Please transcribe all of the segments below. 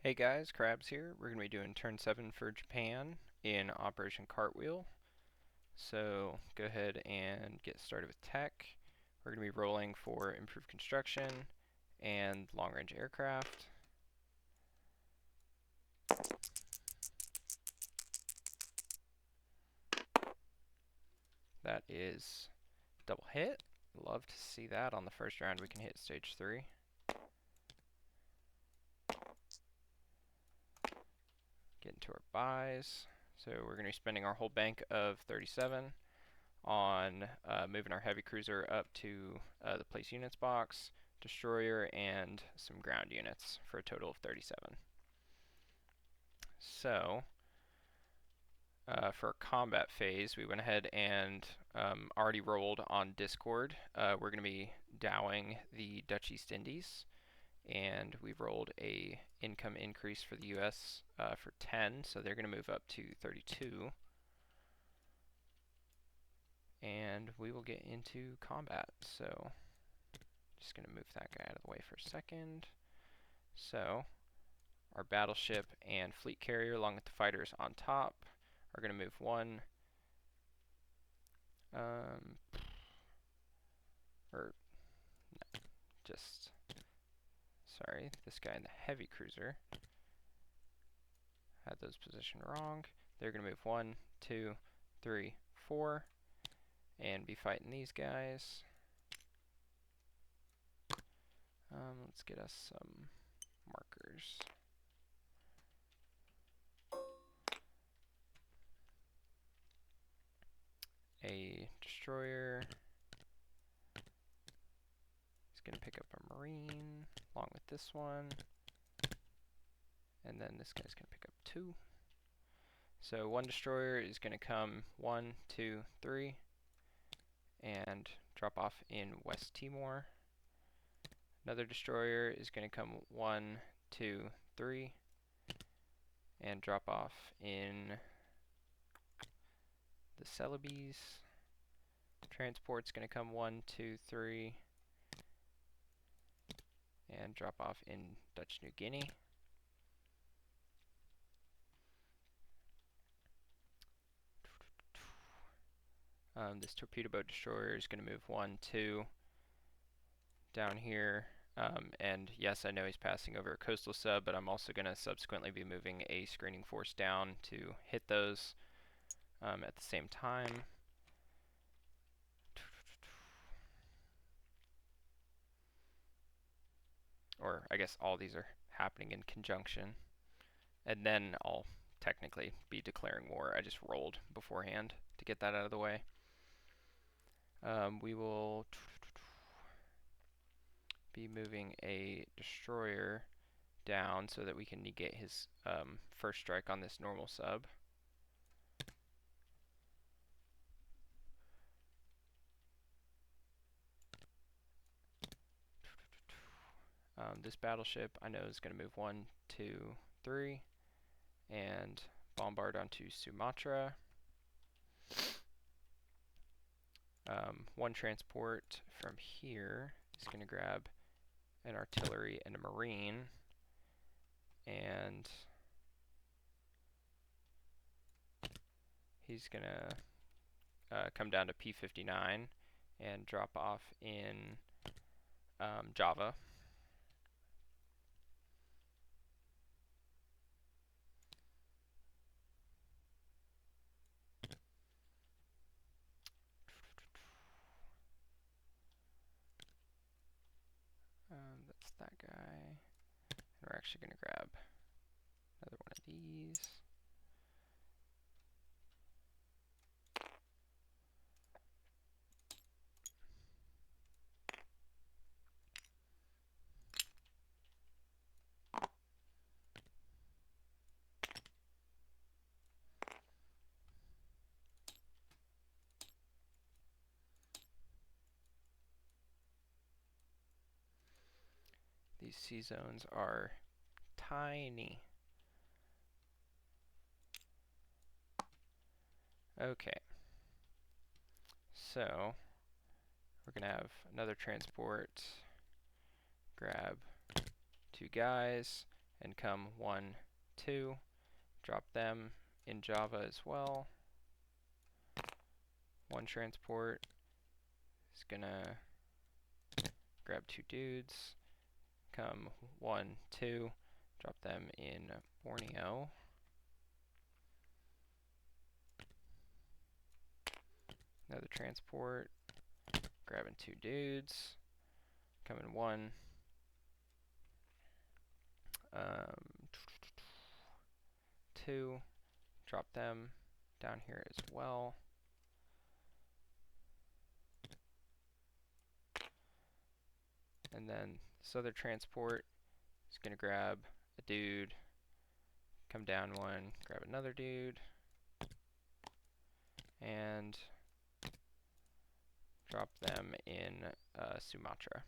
Hey guys, Krabs here. We're going to be doing turn 7 for Japan in Operation Cartwheel. So go ahead and get started with tech. We're going to be rolling for improved construction and long-range aircraft. That is double hit. Love to see that on the first round. We can hit stage 3. Get into our buys. So we're going to be spending our whole bank of 37 on moving our heavy cruiser up to the place units box, destroyer, and some ground units for a total of 37. So for our combat phase, we went ahead and already rolled on Discord. We're going to be dowing the Dutch East Indies, and we've rolled a income increase for the U.S. For 10, so they're going to move up to 32. And we will get into combat. So just going to move that guy out of the way for a second. So our battleship and fleet carrier along with the fighters on top are going to move one, or no, just, sorry, this guy in the heavy cruiser had those positioned wrong. They're going to move 1, 2, 3, 4, and be fighting these guys. Let's get us some markers. A destroyer. He's going to pick up a marine along with this one. And then this guy's going to pick up 2. So one destroyer is going to come 1, 2, 3 and drop off in West Timor. Another destroyer is going to come 1, 2, 3 and drop off in the Celebes. Transport's going to come 1, 2, 3 and drop off in Dutch New Guinea. This torpedo boat destroyer is going to move 1, 2 down here. And yes, I know he's passing over a coastal sub, but I'm also going to subsequently be moving a screening force down to hit those at the same time. Or I guess all these are happening in conjunction. And then I'll technically be declaring war. I just rolled beforehand to get that out of the way. We will be moving a destroyer down so that we can negate his first strike on this normal sub. This battleship I know is going to move 1, 2, 3 and bombard onto Sumatra. One transport from here is going to grab an artillery and a marine, and he's going to come down to P-59 and drop off in Java. That's that guy. And we're actually going to grab another one of these. These sea zones are tiny. Okay. So we're going to have another transport grab 2 guys, and come 1, 2, drop them in Java as well. One transport is gonna grab 2 dudes, come 1, 2, drop them in Borneo. Another transport, grabbing 2 dudes, coming 1, 2, drop them down here as well. And then this other transport is going to grab a dude, come down 1, grab another dude, and drop them in Sumatra.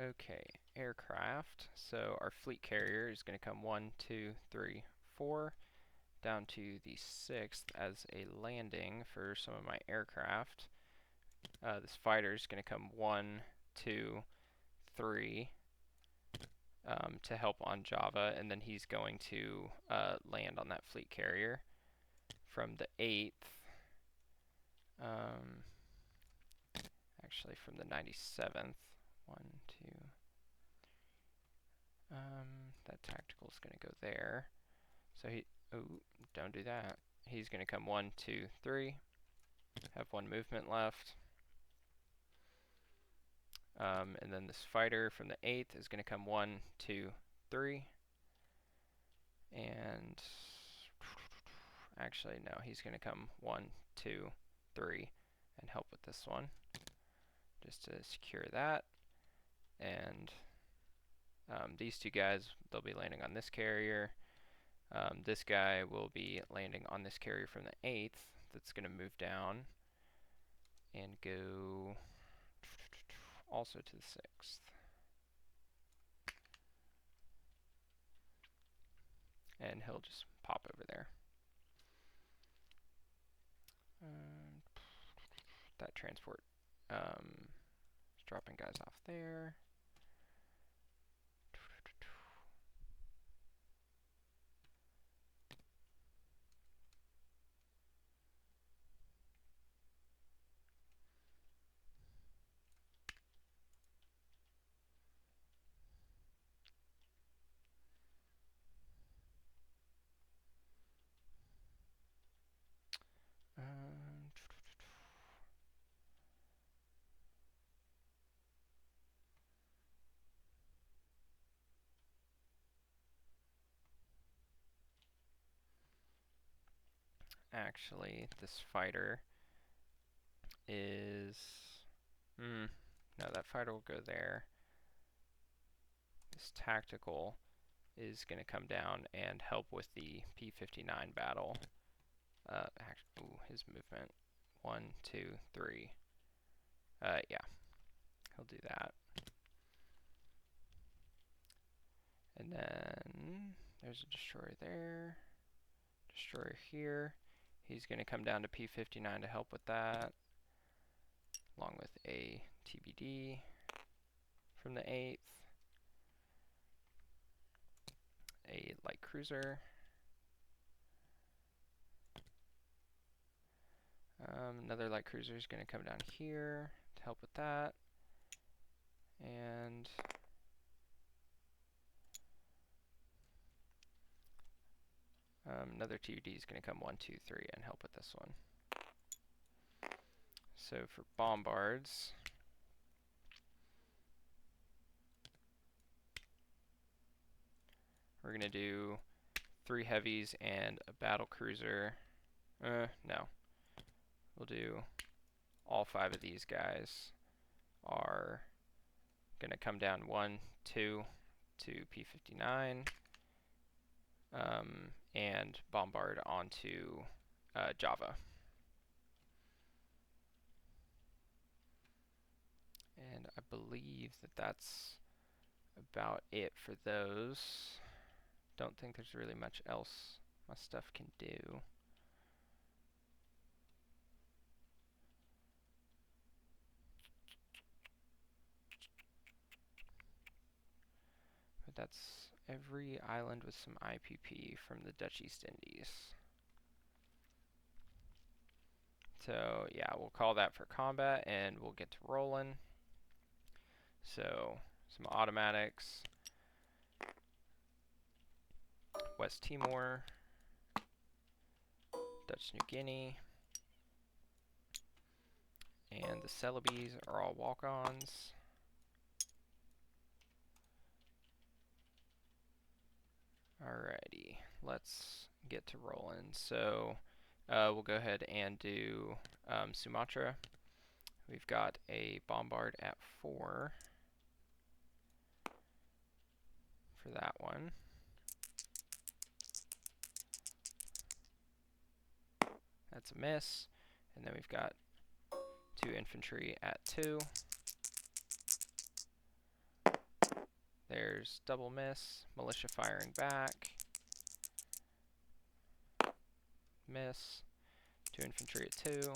Okay, aircraft. So our fleet carrier is going to come 1, 2, 3, 4 down to the 6th as a landing for some of my aircraft. This fighter is going to come 1, 2, 3 to help on Java, and then he's going to land on that fleet carrier. From the 8th, actually from the 97th, 1, 2, that tactical is going to go there. So don't do that. He's going to come 1, 2, 3, have 1 movement left. And then this fighter from the 8th is going to come 1, 2, 3. And actually, no, he's going to come 1, 2, 3 and help with this one, just to secure that. And these 2 guys, they'll be landing on this carrier. This guy will be landing on this carrier from the 8th that's going to move down and go also to the 6th. And he'll just pop over there. That transport is dropping guys off there. Actually, this fighter is... no, that fighter will go there. This tactical is going to come down and help with the P-59 battle. His movement. 1, 2, 3. Yeah, he'll do that. And then there's a destroyer there. Destroyer here. He's going to come down to P-59 to help with that, along with a TBD from the 8th. A light cruiser. Another light cruiser is going to come down here to help with that. And another TUD is going to come 1, 2, 3 and help with this one. So for bombards, we're going to do 3 heavies and a battle cruiser. No. We'll do all 5 of these guys are going to come down 1, 2 to P-59 and bombard onto Java. And I believe that that's about it for those. Don't think there's really much else my stuff can do. But that's every island with some IPP from the Dutch East Indies. So yeah, we'll call that for combat and we'll get to rolling. So some automatics. West Timor, Dutch New Guinea, and the Celebes are all walk-ons. Alrighty, let's get to rolling. So we'll go ahead and do Sumatra. We've got a Bombard at 4 for that one. That's a miss. And then we've got 2 infantry at 2. There's double miss, militia firing back. Miss. 2 infantry at 2.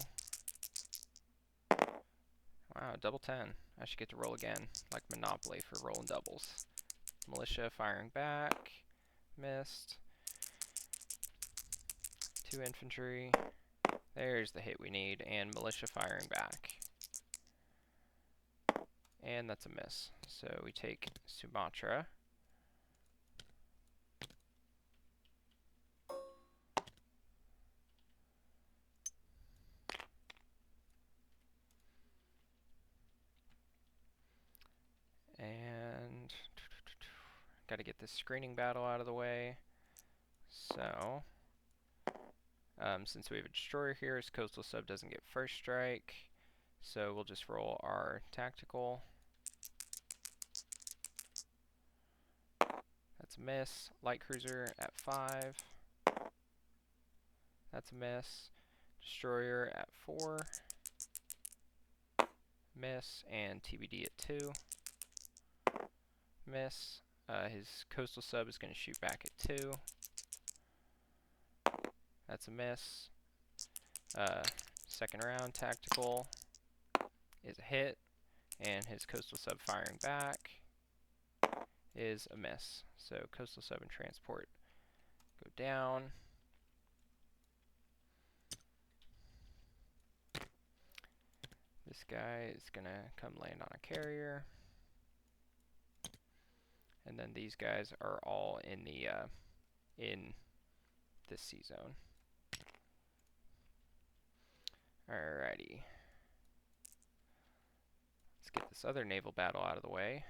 Wow, double 10. I should get to roll again, like Monopoly for rolling doubles. Militia firing back. Missed. 2 infantry. There's the hit we need, and militia firing back. And that's a miss. So we take Sumatra. And got to get this screening battle out of the way. So, since we have a destroyer here, his coastal sub doesn't get first strike. So we'll just roll our tactical. That's a miss. Light cruiser at 5. That's a miss. Destroyer at 4. Miss. And TBD at 2. Miss. His coastal sub is going to shoot back at 2. That's a miss. Second round tactical is a hit, and his coastal sub firing back is a miss. So coastal sub and transport go down. This guy is going to come land on a carrier. And then these guys are all in the in this sea zone. Alrighty. Let's get this other naval battle out of the way.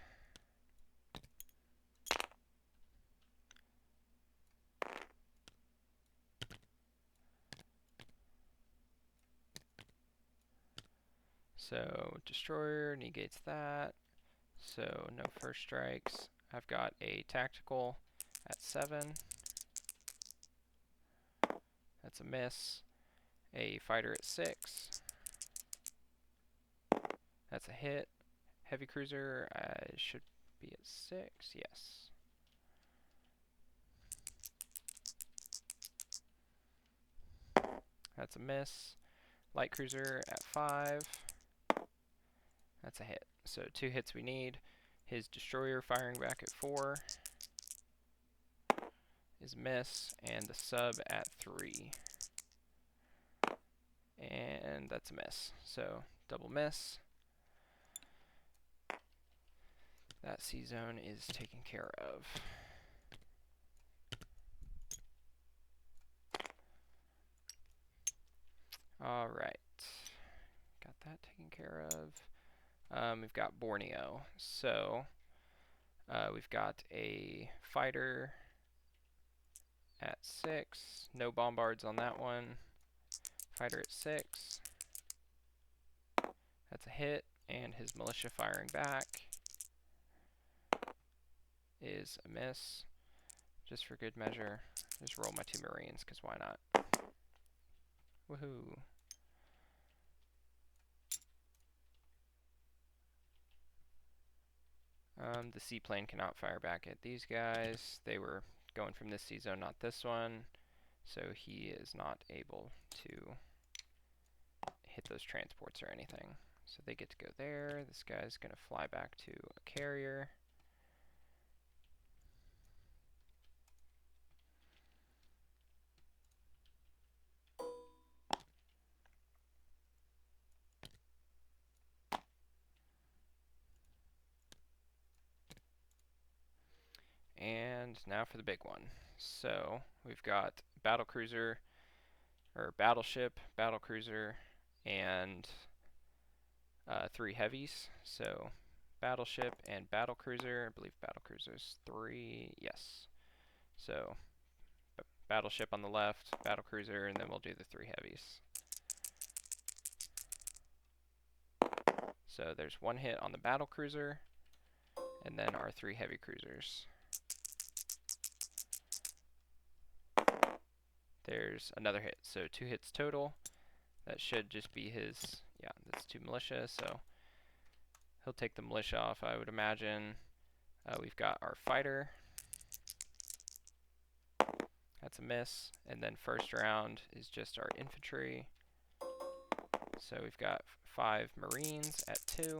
So destroyer negates that. So no first strikes. I've got a tactical at 7. That's a miss. A fighter at 6. That's a hit. Heavy cruiser should be at 6. Yes. That's a miss. Light cruiser at 5. That's a hit. So 2 hits we need. His destroyer firing back at 4 is a miss, and the sub at 3. And that's a miss. So double miss. That sea zone is taken care of. Alright. Got that taken care of. We've got Borneo. So we've got a fighter at 6. No bombards on that one. Fighter at 6. That's a hit, and his militia firing back is a miss. Just for good measure, just roll my 2 Marines, because why not? Woohoo! The seaplane cannot fire back at these guys. They were going from this sea zone, not this one. So he is not able to hit those transports or anything. So they get to go there. This guy's going to fly back to a carrier. And now for the big one. So we've got battle cruiser, or battleship, battle cruiser, and 3 heavies. So battleship and battle cruiser. I believe battle cruiser's 3. Yes. So battleship on the left, battle cruiser, and then we'll do the 3 heavies. So there's 1 hit on the battle cruiser, and then our 3 heavy cruisers. There's another hit, so 2 hits total. That should just be his, yeah, that's 2 militia, so he'll take the militia off, I would imagine. We've got our fighter. That's a miss. And then first round is just our infantry. So we've got 5 Marines at 2.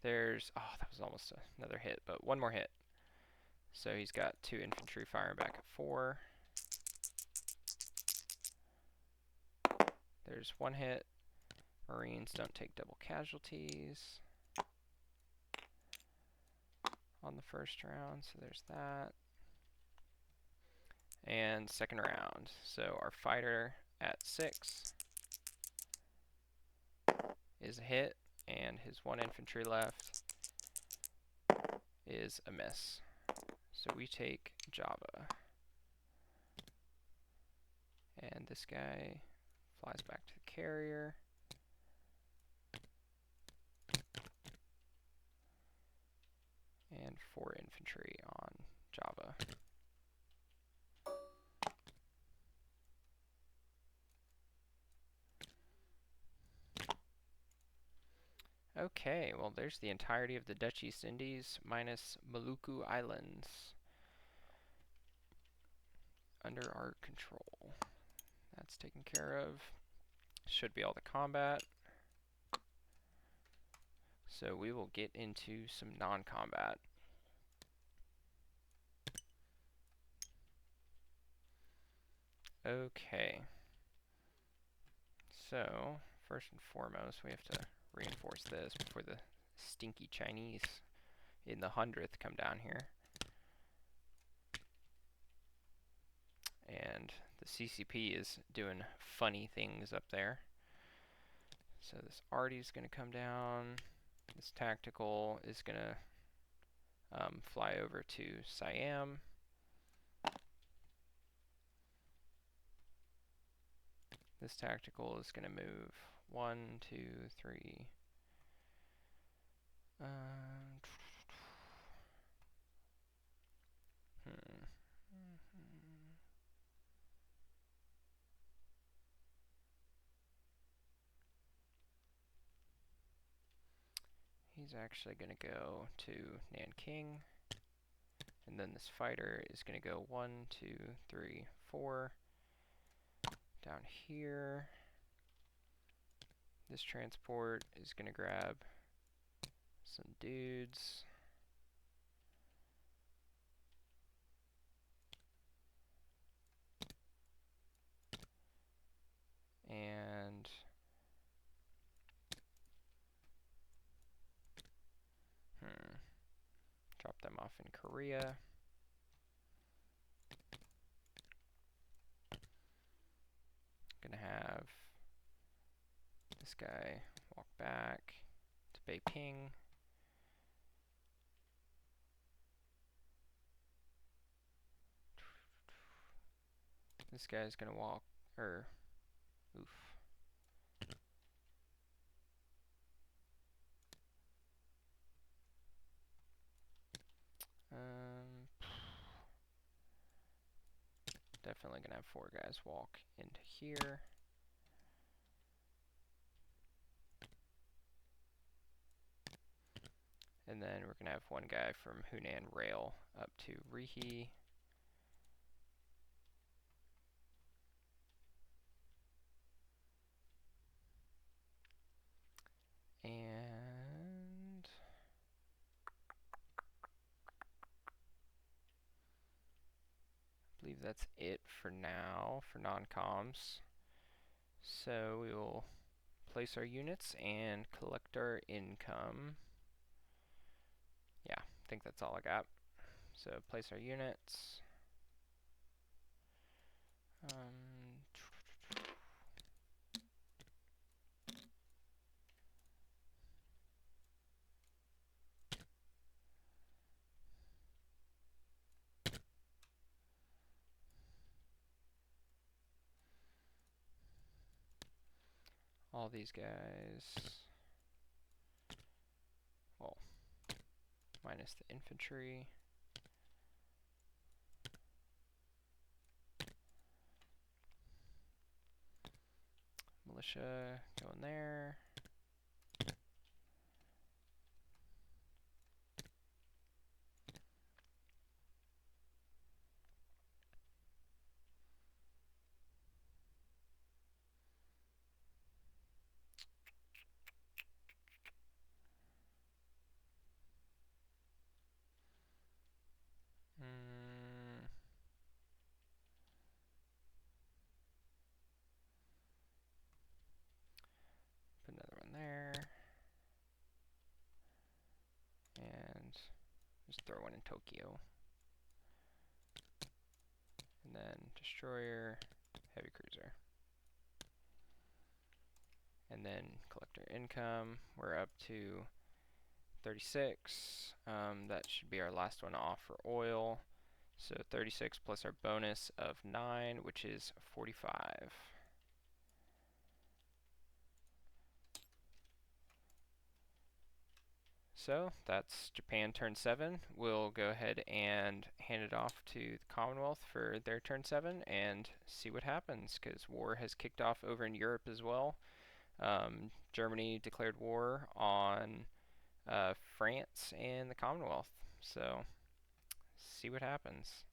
There's, oh, that was almost another hit, but 1 more hit. So he's got 2 infantry firing back at 4. There's 1 hit. Marines don't take double casualties on the first round, so there's that. And second round, so our fighter at 6 is a hit, and his 1 infantry left is a miss. So we take Java. And this guy flies back to the carrier. And 4 infantry on Java. Okay, well there's the entirety of the Dutch East Indies minus Maluku Islands under our control. That's taken care of. Should be all the combat. So we will get into some non-combat. Okay. So, first and foremost, we have to reinforce this before the stinky Chinese in the 100th come down here. And the CCP is doing funny things up there. So this arty is going to come down. This tactical is going to fly over to Siam. This tactical is going to move 1, 2, 3. He's actually going to go to Nanking. And then this fighter is going to go 1, 2, 3, 4. Down here. This transport is going to grab some dudes. And drop them off in Korea. Gonna have this guy walk back to Beiping. This guy's gonna walk, oof. Definitely gonna have 4 guys walk into here. And then we're going to have one guy from Hunan Rail up to Rihe. And I believe that's it for now for non-coms. So we will place our units and collect our income. Yeah, I think that's all I got. So place our units. All these guys, well, minus the infantry. Militia going there. Put another one there. And just throw one in Tokyo. And then destroyer, heavy cruiser. And then collector income, we're up to 36. That should be our last one off for oil. So 36 plus our bonus of 9, which is 45. So that's Japan turn 7. We'll go ahead and hand it off to the Commonwealth for their turn 7 and see what happens, because war has kicked off over in Europe as well. Germany declared war on France and the Commonwealth. So see what happens.